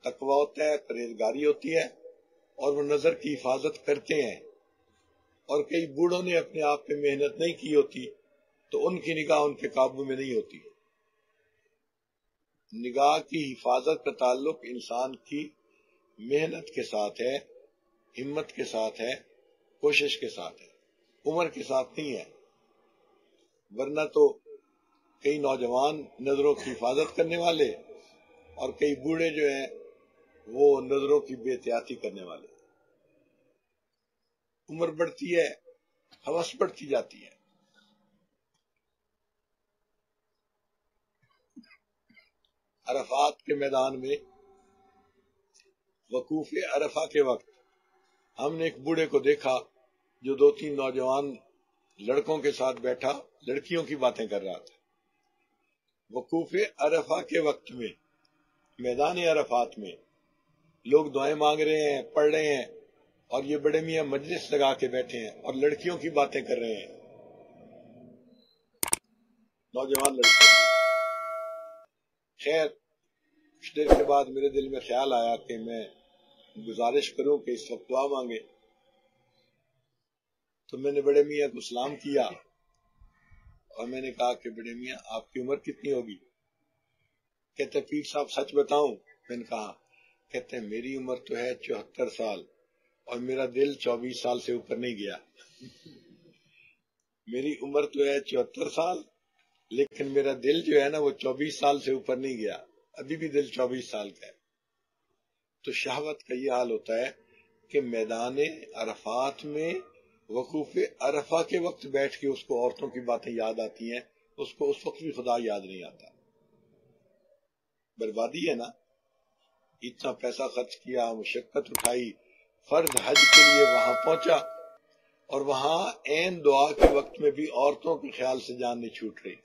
تقویٰ ہوتا ہے، پرہیزگاری ہوتی ہے، اور وہ نظر کی حفاظت کرتے ہیں، اور کئی بوڑھوں نے اپنے آپ پہ محنت نہیں کی ہوتی تو ان کی نگاہ ان کے قابو میں نہیں ہوتی. نگاہ کی حفاظت کا تعلق انسان کی محنت کے ساتھ ہے، ہمت کے ساتھ ہے، کوشش کے ساتھ ہے، عمر کے ساتھ نہیں ہے. ورنہ تو کئی نوجوان نظروں کی حفاظت کرنے والے اور کئی بوڑھے جو ہیں وہ نظروں کی بے احتیاطی کرنے والے. عمر بڑھتی ہے، ہوس بڑھتی جاتی ہے. عرفات کے میدان میں وقوف عرفہ کے وقت ہم نے ایک بوڑھے کو دیکھا جو 2-3 نوجوان لڑکوں کے ساتھ بیٹھا لڑکیوں کی باتیں کر رہا تھا. وقوف عرفہ کے وقت میں میدان عرفات میں لوگ دعائیں مانگ رہے ہیں، پڑھ رہے ہیں، اور یہ بڑے میاں مجلس لگا کے بیٹھے ہیں اور لڑکیوں کی باتیں کر رہے ہیں، نوجوان لڑکے. خیر کچھ دیر کے بعد میرے دل میں خیال آیا کہ میں گزارش کروں کہ اس وقت دعا مانگے. تو میں نے بڑے میاں کو سلام کیا اور میں نے کہا کہ بڑے میاں آپ کی عمر کتنی ہوگی؟ کہتے پیر صاحب سچ بتاؤں؟ میں نے کہا. کہتے میری عمر تو ہے 74 سال اور میرا دل 24 سال سے اوپر نہیں گیا. میری عمر تو ہے 74 سال لیکن میرا دل جو ہے نا وہ 24 سال سے اوپر نہیں گیا، ابھی بھی دل 24 سال کا ہے. تو شہوت کا یہ حال ہوتا ہے کہ میدان عرفات میں وقوف عرفہ کے وقت بیٹھ کے اس کو عورتوں کی باتیں یاد آتی ہیں، اس کو اس وقت بھی خدا یاد نہیں آتا. بربادی ہے نا. اتنا پیسہ خرچ کیا، مشقت اٹھائی، فرض حج کے لیے وہاں پہنچا اور وہاں عین دعا کے وقت میں بھی عورتوں کے خیال سے جان نہیں چھوٹ رہی.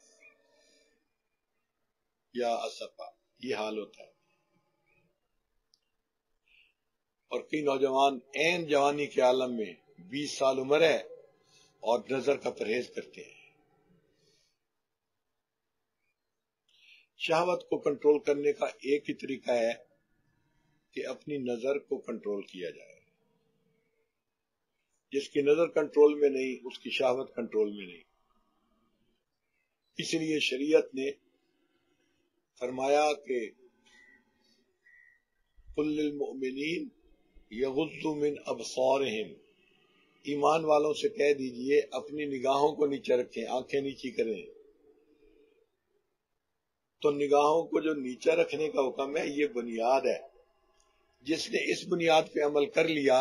یا اسفا، یہ حال ہوتا ہے. اور کئی نوجوان عین جوانی کے عالم میں 20 سال عمر ہے اور نظر کا پرہیز کرتے ہیں. شہوت کو کنٹرول کرنے کا ایک ہی طریقہ ہے کہ اپنی نظر کو کنٹرول کیا جائے. جس کی نظر کنٹرول میں نہیں اس کی شہوت کنٹرول میں نہیں. اس لیے شریعت نے فرمایا کہ قل للمؤمنین یغضوا من ابصارہم، ایمان والوں سے کہہ دیجئے اپنی نگاہوں کو نیچے رکھیں، آنکھیں نیچی کریں. تو نگاہوں کو جو نیچے رکھنے کا حکم ہے یہ بنیاد ہے. جس نے اس بنیاد پہ عمل کر لیا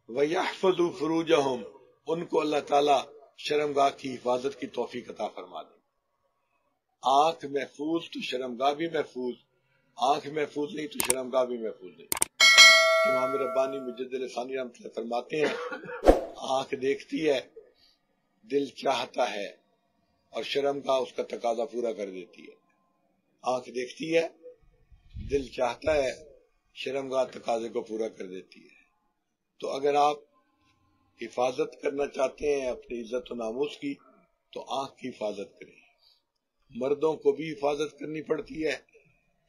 وَيَحْفَظُوا فُرُوجَهُمْ، ان کو اللہ تعالیٰ شرمگاہ کی حفاظت کی توفیق عطا فرما دے. آنکھ محفوظ تو شرمگاہ بھی محفوظ، آنکھ محفوظ نہیں تو شرمگاہ بھی محفوظ نہیں. امام ربانی مجدد ثانی رحمۃ اللہ فرماتے ہیں آنکھ دیکھتی ہے، دل چاہتا ہے اور شرمگاہ اس کا تقاضا پورا کر دیتی ہے. آنکھ دیکھتی ہے، دل چاہتا ہے، شرمگاہ تقاضے کو پورا کر دیتی ہے. تو اگر آپ حفاظت کرنا چاہتے ہیں اپنی عزت و ناموس کی تو آنکھ کی حفاظت کریں. مردوں کو بھی حفاظت کرنی پڑتی ہے،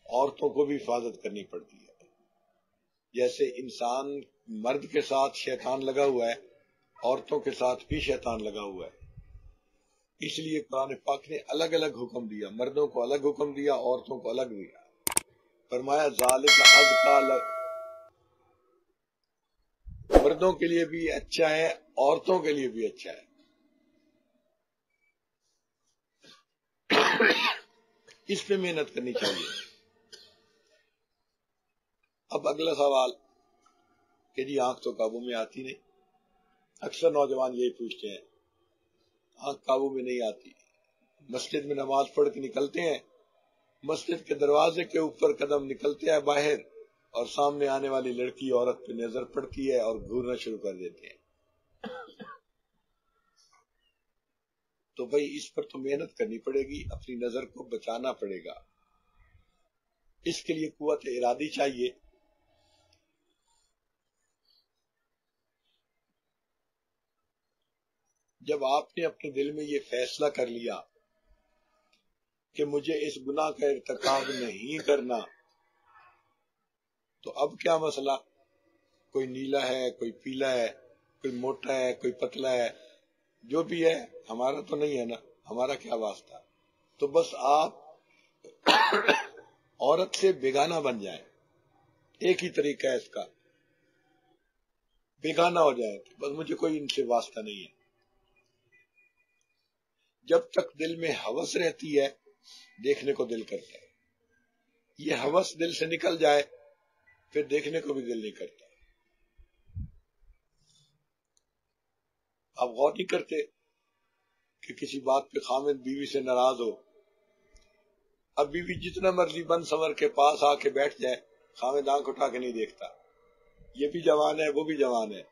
عورتوں کو بھی حفاظت کرنی پڑتی ہے. جیسے انسان مرد کے ساتھ شیطان لگا ہوا ہے، عورتوں کے ساتھ بھی شیطان لگا ہوا ہے. اس لیے قرآن پاک نے الگ الگ حکم دیا، مردوں کو الگ حکم دیا، عورتوں کو الگ دیا. فرمایا ذالک ازکا، مردوں کے لیے بھی اچھا ہے، عورتوں کے لیے بھی اچھا ہے. اس پہ محنت کرنی چاہیے. اب اگلا سوال کہ جی آنکھ تو قابو میں آتی نہیں. اکثر نوجوان یہی پوچھتے ہیں آنکھ قابو میں نہیں آتی. مسجد میں نماز پڑھ کے نکلتے ہیں، مسجد کے دروازے کے اوپر قدم نکلتے ہیں باہر اور سامنے آنے والی لڑکی عورت پہ نظر پڑتی ہے اور گھورنا شروع کر دیتے ہیں. تو بھائی اس پر تو محنت کرنی پڑے گی، اپنی نظر کو بچانا پڑے گا. اس کے لیے قوت ارادی چاہیے. جب آپ نے اپنے دل میں یہ فیصلہ کر لیا کہ مجھے اس گناہ کا ارتکاب نہیں کرنا، تو اب کیا مسئلہ؟ کوئی نیلا ہے، کوئی پیلا ہے، کوئی موٹا ہے کوئی پتلا ہے، جو بھی ہے ہمارا تو نہیں ہے نا، ہمارا کیا واسطہ؟ تو بس آپ عورت سے بیگانہ بن جائیں، ایک ہی طریقہ ہے اس کا، بیگانہ ہو جائیں، بس مجھے کوئی ان سے واسطہ نہیں ہے۔ جب تک دل میں ہوس رہتی ہے دیکھنے کو دل کرتا ہے، یہ ہوس دل سے نکل جائے پھر دیکھنے کو بھی دل نہیں کرتا۔ آپ غور نہیں کرتے کہ کسی بات پہ خاوند بیوی سے ناراض ہو، اب بیوی جتنا مرضی بن سنور کے پاس آ کے بیٹھ جائے، خاوند آنکھ اٹھا کے نہیں دیکھتا۔ یہ بھی جوان ہے وہ بھی جوان ہے،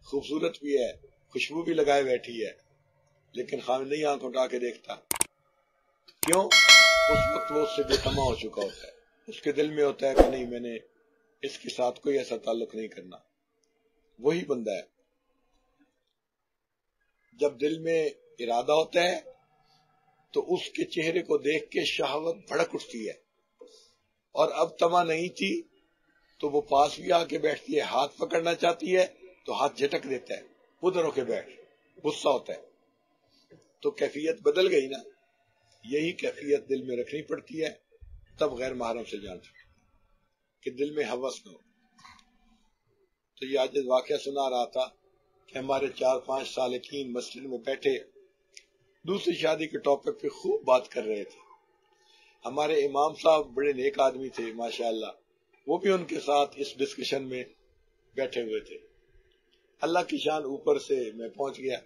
خوبصورت بھی ہے، خوشبو بھی لگائے بیٹھی ہے، لیکن خاوند نہیں آنکھ اٹھا کے دیکھتا۔ کیوں؟ اس وقت وہ اس سے بے تما ہو چکا ہوتا ہے، اس کے دل میں ہوتا ہے کہ نہیں، میں نے اس کے ساتھ کوئی ایسا تعلق نہیں کرنا۔ وہی بندہ ہے جب دل میں ارادہ ہوتا ہے تو اس کے چہرے کو دیکھ کے شہوت بھڑک اٹھتی ہے، اور اب تما نہیں تھی تو وہ پاس بھی آ کے بیٹھتی ہے، ہاتھ پکڑنا چاہتی ہے تو ہاتھ جھٹک دیتا ہے، ادھر ہو کے بیٹھ، غصہ ہوتا ہے۔ تو کیفیت بدل گئی نا، یہی کیفیت دل میں رکھنی پڑتی ہے، تب غیر محرم سے جان سکتے کہ دل میں ہوس نہ ہو۔ تو یہ آج واقعہ سنا رہا تھا کہ ہمارے 4-5 سالکین مسجد میں بیٹھے دوسری شادی کے ٹاپک پہ خوب بات کر رہے تھے۔ ہمارے امام صاحب بڑے نیک آدمی تھے ماشاءاللہ، وہ بھی ان کے ساتھ اس ڈسکشن میں بیٹھے ہوئے تھے۔ اللہ کی شان اوپر سے میں پہنچ گیا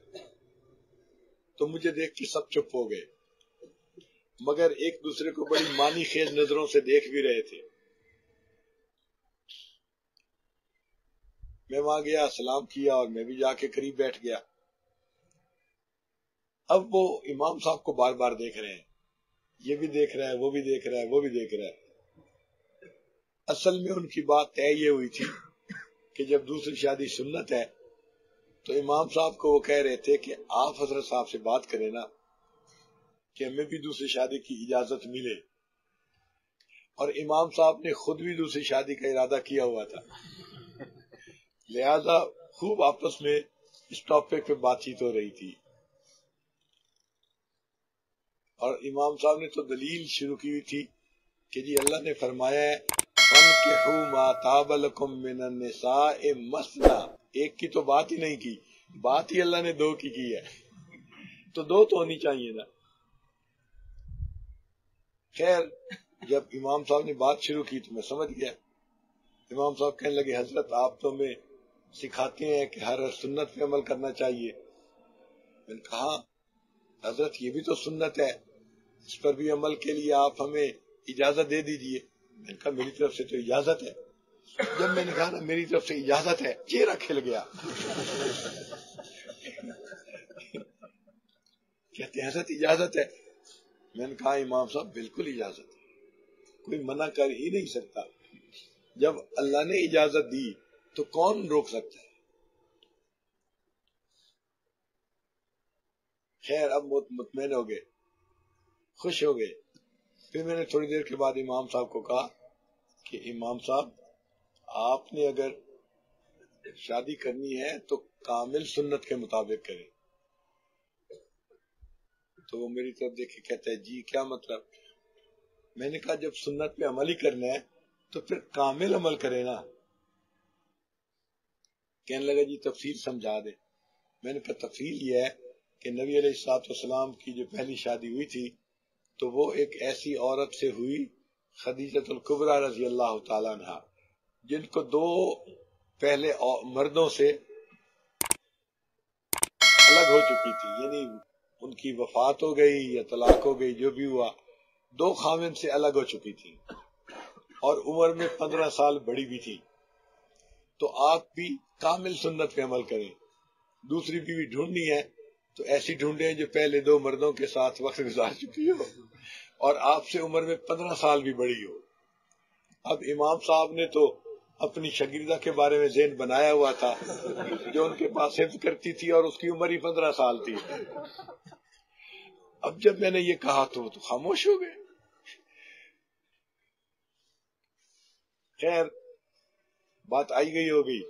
تو مجھے دیکھ کے سب چپ ہو گئے، مگر ایک دوسرے کو بڑی معنی خیز نظروں سے دیکھ بھی رہے تھے۔ میں وہاں گیا، سلام کیا اور میں بھی جا کے قریب بیٹھ گیا۔ اب وہ امام صاحب کو بار بار دیکھ رہے ہیں، یہ بھی دیکھ رہا ہے، وہ بھی دیکھ رہا ہے، وہ بھی دیکھ رہا ہے۔ اصل میں ان کی بات طے یہ ہوئی تھی کہ جب دوسری شادی سنت ہے تو امام صاحب کو وہ کہہ رہے تھے کہ آپ حضرت صاحب سے بات کریں نا کہ ہمیں بھی دوسری شادی کی اجازت ملے، اور امام صاحب نے خود بھی دوسری شادی کا ارادہ کیا ہوا تھا، لہذا خوب آپس میں اس ٹاپک پہ بات چیت ہو رہی تھی۔ اور امام صاحب نے تو دلیل شروع کی ہوئی تھی کہ جی اللہ نے فرمایا ہے فَانْكِحُوا مَا طَابَ لَكُم مِّنَ النِّسَاءِ مَثْنَىٰ، ایک کی تو بات ہی نہیں کی، بات ہی اللہ نے 2 کی ہے، تو 2 تو ہونی چاہیے نا۔ خیر جب امام صاحب نے بات شروع کی تو میں سمجھ گیا۔ امام صاحب کہنے لگے حضرت آپ تو ہمیں سکھاتے ہیں کہ ہر سنت پہ عمل کرنا چاہیے۔ میں نے کہا حضرت یہ بھی تو سنت ہے، اس پر بھی عمل کے لیے آپ ہمیں اجازت دے دیجئے۔ میں نے کہا میری طرف سے تو اجازت ہے۔ جب میں نے کہا نا میری طرف سے اجازت ہے، چہرہ کھل گیا۔ کہتے ہیں حضرت اجازت ہے۔ میں نے کہا امام صاحب بالکل اجازت ہے، کوئی منع کر ہی نہیں سکتا، جب اللہ نے اجازت دی تو کون روک سکتا ہے۔ خیر اب مطمئن ہو گئے، خوش ہو گئے۔ پھر میں نے تھوڑی دیر کے بعد امام صاحب کو کہا کہ امام صاحب آپ نے اگر شادی کرنی ہے تو کامل سنت کے مطابق کریں۔ تو وہ میری طرف دیکھ کے کہتا ہے جی کیا مطلب؟ میں نے کہا جب سنت پہ عمل ہی کرنا ہے تو پھر کامل عمل کرے نا۔ کہنے لگا جی تفصیل سمجھا دے۔ میں نے کہا تفصیل یہ ہے کہ نبی علیہ الصلوۃ والسلام کی جو پہلی شادی ہوئی تھی تو وہ ایک ایسی عورت سے ہوئی خدیجۃ الکبریٰ رضی اللہ تعالیٰ عنہا، جن کو 2 پہلے مردوں سے الگ ہو چکی تھی، یعنی ان کی وفات ہو گئی یا طلاق ہو گئی، جو بھی ہوا 2 خاوند سے الگ ہو چکی تھی اور عمر میں 15 سال بڑی بھی تھی۔ تو آپ بھی کامل سنت پہ عمل کریں، دوسری بیوی ڈھونڈنی ہے تو ایسی ڈھونڈیں جو پہلے 2 مردوں کے ساتھ وقت گزار چکی ہو اور آپ سے عمر میں 15 سال بھی بڑی ہو۔ اب امام صاحب نے تو اپنی شاگردہ کے بارے میں ذہن بنایا ہوا تھا جو ان کے پاس حفظ کرتی تھی اور اس کی عمر ہی 15 سال تھی۔ اب جب میں نے یہ کہا تو وہ تو خاموش ہو گئے۔ خیر بات آئی گئی ہو گئی،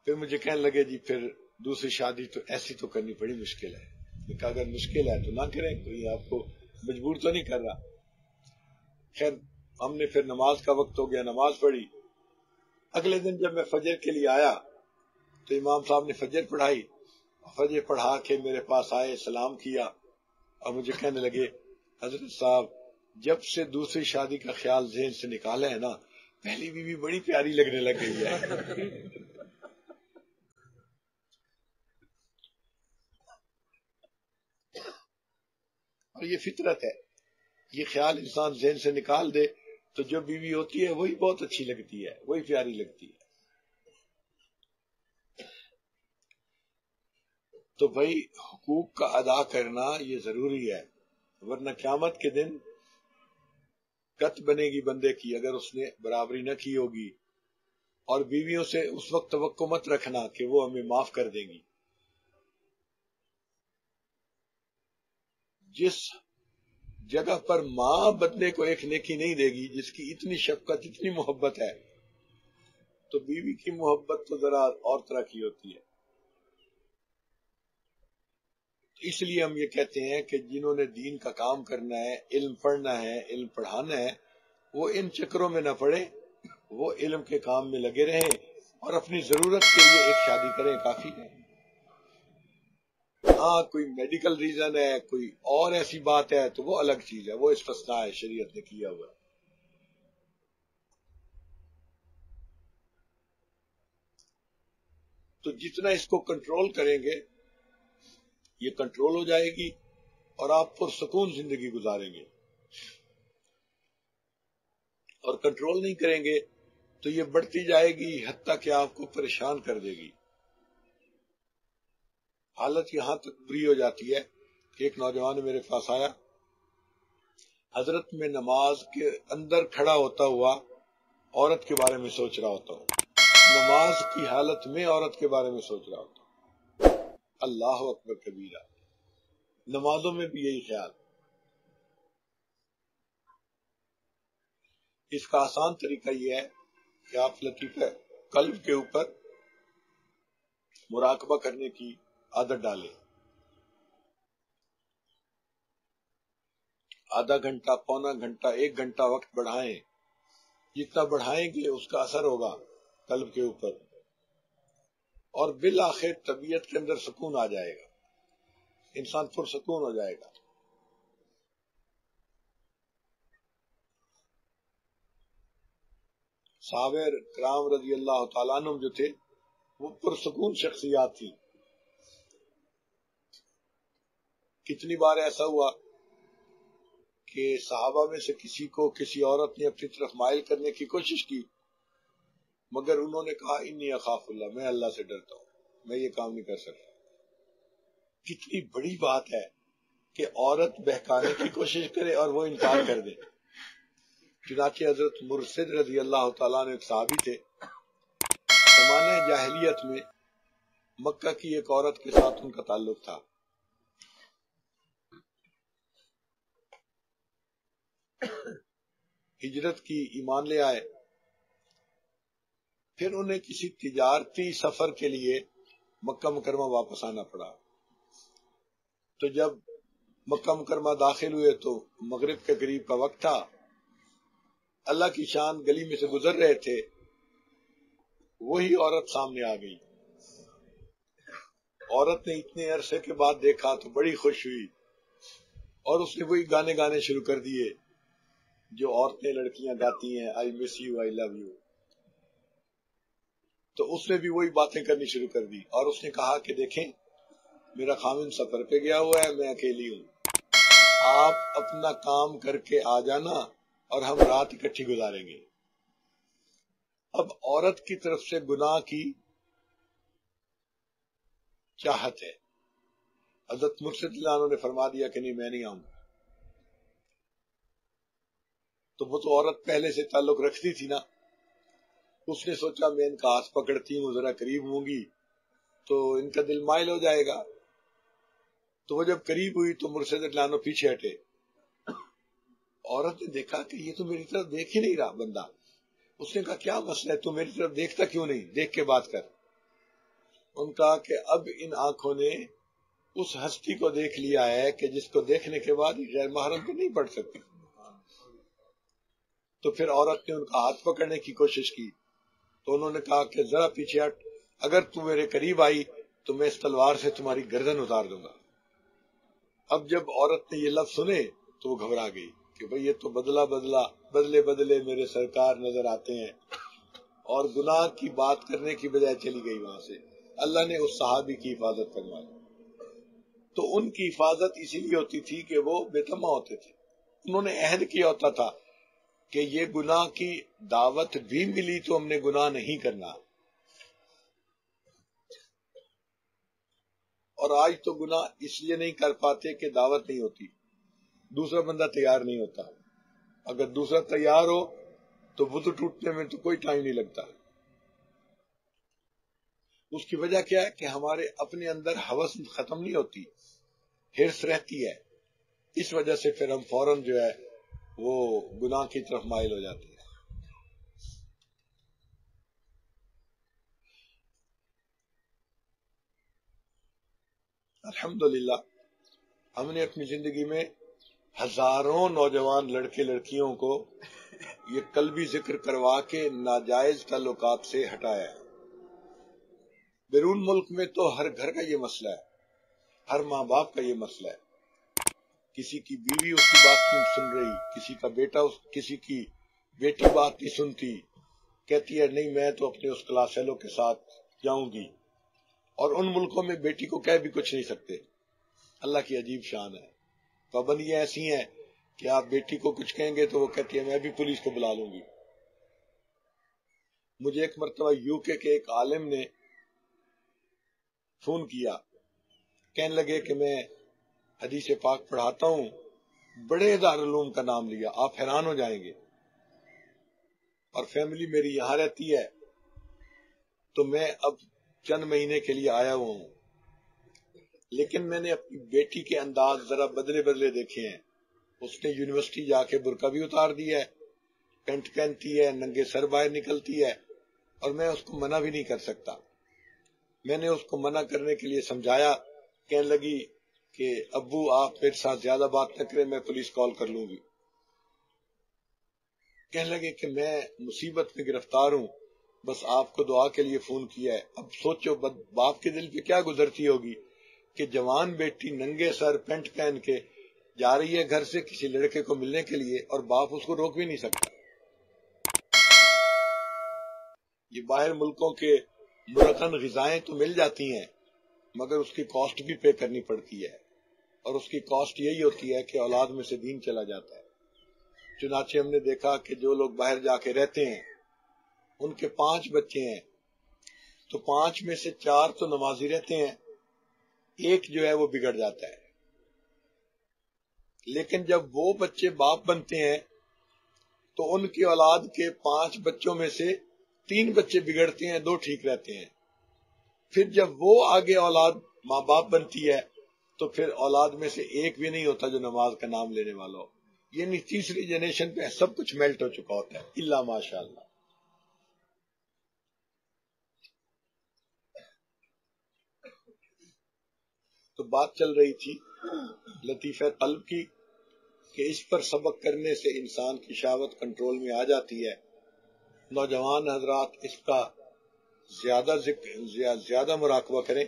پھر مجھے کہنے لگے جی پھر دوسری شادی تو ایسی تو کرنی بڑی مشکل ہے. میں کہا اگر مشکل ہے تو نہ کریں, کوئی آپ کو مجبور تو نہیں کر رہا. خیر ہم نے پھر نماز کا وقت ہو گیا, نماز پڑھی. اگلے دن جب میں فجر کے لیے آیا تو امام صاحب نے فجر پڑھائی. فجر پڑھا کے میرے پاس آئے, سلام کیا اور مجھے کہنے لگے حضرت صاحب جب سے دوسری شادی کا خیال ذہن سے نکالا ہے نا, پہلی بیوی بڑی پیاری لگنے لگ گئی ہے. اور یہ فطرت ہے, یہ خیال انسان ذہن سے نکال دے تو جو بیوی ہوتی ہے وہی بہت اچھی لگتی ہے, وہی پیاری لگتی ہے. تو بھائی حقوق کا ادا کرنا یہ ضروری ہے, ورنہ قیامت کے دن قط بنے گی بندے کی اگر اس نے برابری نہ کی ہوگی. اور بیویوں سے اس وقت توقع مت رکھنا کہ وہ ہمیں معاف کر دیں گی. جس جگہ پر ماں بندے کو ایک نیکی نہیں دے گی جس کی اتنی شفقت اتنی محبت ہے, تو بیوی کی محبت تو ذرا اور طرح کی ہوتی ہے. اس لیے ہم یہ کہتے ہیں کہ جنہوں نے دین کا کام کرنا ہے, علم پڑھنا ہے, علم پڑھانا ہے, وہ ان چکروں میں نہ پڑے, وہ علم کے کام میں لگے رہیں اور اپنی ضرورت کے لیے ایک شادی کریں, کافی ہے. ہاں کوئی میڈیکل ریزن ہے, کوئی اور ایسی بات ہے تو وہ الگ چیز ہے, وہ استثناء ہے, شریعت نے کیا ہوا. تو جتنا اس کو کنٹرول کریں گے یہ کنٹرول ہو جائے گی اور آپ پرسکون زندگی گزاریں گے. اور کنٹرول نہیں کریں گے تو یہ بڑھتی جائے گی حتیٰ کہ آپ کو پریشان کر دے گی. حالت یہاں تک بری ہو جاتی ہے کہ ایک نوجوان میرے پاس آیا, حضرت میں نماز کے اندر کھڑا ہوتا ہوا عورت کے بارے میں سوچ رہا ہوتا ہوں, نماز کی حالت میں عورت کے بارے میں سوچ رہا ہوتا ہوں. اللہ اکبر کبیرہ. نمازوں میں بھی یہی خیال. اس کا آسان طریقہ یہ ہے کہ آپ لطیفہ قلب کے اوپر مراقبہ کرنے کی عادت ڈالیں. آدھا گھنٹہ, پونا گھنٹہ, 1 گھنٹہ وقت بڑھائیں. جتنا بڑھائیں گے اس کا اثر ہوگا قلب کے اوپر, اور بالآخر طبیعت کے اندر سکون آ جائے گا, انسان پرسکون ہو جائے گا. صحابہ کرام رضی اللہ تعالیٰ عنہ جو تھے وہ پرسکون شخصیات تھی. کتنی بار ایسا ہوا کہ صحابہ میں سے کسی کو کسی عورت نے اپنی طرف مائل کرنے کی کوشش کی, مگر انہوں نے کہا انی اخاف اللہ, میں اللہ سے ڈرتا ہوں, میں یہ کام نہیں کر سکتا. کتنی بڑی بات ہے کہ عورت بہکانے کی کوشش کرے اور وہ انکار کر دے. چنانچہ حضرت مرشد رضی اللہ تعالیٰ نے ایک صحابی تھے, زمانہ جاہلیت میں مکہ کی ایک عورت کے ساتھ ان کا تعلق تھا. ہجرت کی, ایمان لے آئے, پھر انہیں کسی تجارتی سفر کے لیے مکہ مکرمہ واپس آنا پڑا. تو جب مکہ مکرمہ داخل ہوئے تو مغرب کے قریب کا وقت تھا. اللہ کی شان, گلی میں سے گزر رہے تھے, وہی عورت سامنے آ گئی. عورت نے اتنے عرصے کے بعد دیکھا تو بڑی خوش ہوئی اور اس نے وہی گانے گانے شروع کر دیے جو عورتیں لڑکیاں گاتی ہیں, آئی miss you, I love you. تو اس نے بھی وہی باتیں کرنی شروع کر دی اور اس نے کہا کہ دیکھیں میرا خاوند سفر پہ گیا ہوا ہے, میں اکیلی ہوں, آپ اپنا کام کر کے آ جانا اور ہم رات اکٹھی گزاریں گے. اب عورت کی طرف سے گناہ کی چاہت ہے. حضرت مرشد اللہ عنہ نے فرما دیا کہ نہیں, میں نہیں آؤں. تو وہ تو عورت پہلے سے تعلق رکھتی تھی نا, اس نے سوچا میں ان کا ہاتھ پکڑتی ہوں, ذرا قریب ہوں گی تو ان کا دل مائل ہو جائے گا. تو وہ جب قریب ہوئی تو مرشد اللہ عنہ پیچھے ہٹے. عورت نے دیکھا کہ یہ تو میری طرف دیکھ ہی نہیں رہا بندہ. اس نے کہا کیا مسئلہ ہے, تو میری طرف دیکھتا کیوں نہیں, دیکھ کے بات کر. ان کا کہ اب ان آنکھوں نے اس ہستی کو دیکھ لیا ہے کہ جس کو دیکھنے کے بعد غیر محرم کو نہیں پڑھ سکتی. تو پھر عورت نے ان کا ہاتھ پکڑنے کی کوشش کی تو انہوں نے کہا کہ ذرا پیچھے ہٹ، اگر تو میرے قریب آئی تو میں اس تلوار سے تمہاری گردن اتار دوں گا. اب جب عورت نے یہ لفظ سنے تو وہ گھبرا گئی کہ بھئی یہ تو بدلے بدلے میرے سرکار نظر آتے ہیں، اور گناہ کی بات کرنے کی بجائے چلی گئی وہاں سے. اللہ نے اس صحابی کی حفاظت فرمائی. تو ان کی حفاظت اسی لیے ہوتی تھی کہ وہ بے تما ہوتے تھے. انہوں نے عہد کیا ہوتا تھا کہ یہ گناہ کی دعوت بھی ملی تو ہم نے گناہ نہیں کرنا. اور آج تو گناہ اس لیے نہیں کر پاتے کہ دعوت نہیں ہوتی، دوسرا بندہ تیار نہیں ہوتا. اگر دوسرا تیار ہو تو وضو ٹوٹنے میں تو کوئی ٹائم نہیں لگتا. اس کی وجہ کیا ہے کہ ہمارے اپنے اندر ہوس ختم نہیں ہوتی، ہرس رہتی ہے. اس وجہ سے پھر ہم فوراً جو ہے وہ گناہ کی طرف مائل ہو جاتے ہیں. الحمدللہ ہم نے اپنی زندگی میں ہزاروں نوجوان لڑکے لڑکیوں کو یہ قلبی ذکر کروا کے ناجائز تعلقات سے ہٹایا ہے. بیرون ملک میں تو ہر گھر کا یہ مسئلہ ہے، ہر ماں باپ کا یہ مسئلہ ہے. کسی کی بیوی اس کی بات نہیں سن رہی، کسی کا بیٹا کسی کی بیٹی بات نہیں سنتی، کہتی ہے نہیں میں تو اپنے اس کلاس فیلو کے ساتھ جاؤں گی. اور ان ملکوں میں بیٹی کو کہہ بھی کچھ نہیں سکتے. اللہ کی عجیب شان ہے. پابندیاں ایسی ہیں کہ آپ بیٹی کو کچھ کہیں گے تو وہ کہتی ہے میں بھی پولیس کو بلا لوں گی. مجھے ایک مرتبہ یو کے ایک عالم نے فون کیا، کہنے لگے کہ میں حدیث پاک پڑھاتا ہوں، بڑے دارالعلوم کا نام لیا، آپ حیران ہو جائیں گے، اور فیملی میری یہاں رہتی ہے، تو میں اب چند مہینے کے لیے آیا ہوا ہوں. لیکن میں نے اپنی بیٹی کے انداز ذرا بدلے دیکھے ہیں. اس نے یونیورسٹی جا کے برقع بھی اتار دیا ہے، پینٹ پہنتی ہے، ننگے سر باہر نکلتی ہے، اور میں اس کو منع بھی نہیں کر سکتا. میں نے اس کو منع کرنے کے لیے سمجھایا، کہنے لگی کہ ابو آپ میرے ساتھ زیادہ بات نہ کریں، میں پولیس کال کر لوں گی. کہنے لگے کہ میں مصیبت میں گرفتار ہوں، بس آپ کو دعا کے لیے فون کیا ہے. اب سوچو باپ کے دل پہ کیا گزرتی ہوگی کہ جوان بیٹی ننگے سر پینٹ پہن کے جا رہی ہے گھر سے کسی لڑکے کو ملنے کے لیے، اور باپ اس کو روک بھی نہیں سکتا. یہ باہر ملکوں کے مرغن غذائیں تو مل جاتی ہیں مگر اس کی کاسٹ بھی پے کرنی پڑتی ہے، اور اس کی کاسٹ یہی ہوتی ہے کہ اولاد میں سے دین چلا جاتا ہے. چنانچہ ہم نے دیکھا کہ جو لوگ باہر جا کے رہتے ہیں ان کے 5 بچے ہیں تو 5 میں سے 4 تو نمازی رہتے ہیں، ایک جو ہے وہ بگڑ جاتا ہے. لیکن جب وہ بچے باپ بنتے ہیں تو ان کی اولاد کے 5 بچوں میں سے 3 بچے بگڑتے ہیں، 2 ٹھیک رہتے ہیں. پھر جب وہ آگے اولاد ماں باپ بنتی ہے تو پھر اولاد میں سے ایک بھی نہیں ہوتا جو نماز کا نام لینے والا ہو. یعنی تیسری جنریشن پہ سب کچھ میلٹ ہو چکا ہوتا ہے الا ماشاء اللہ. تو بات چل رہی تھی لطیفہ قلب کی کہ اس پر سبق کرنے سے انسان کی شہوت کنٹرول میں آ جاتی ہے. نوجوان حضرات اس کا زیادہ مراقبہ کریں،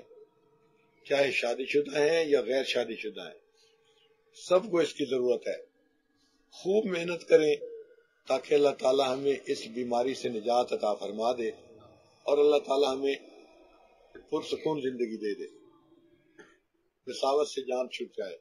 چاہے شادی شدہ ہیں یا غیر شادی شدہ ہیں، سب کو اس کی ضرورت ہے. خوب محنت کریں تاکہ اللہ تعالی ہمیں اس بیماری سے نجات عطا فرما دے اور اللہ تعالی ہمیں پرسکون زندگی دے دے، رساوت سے جان چھوٹ جائے.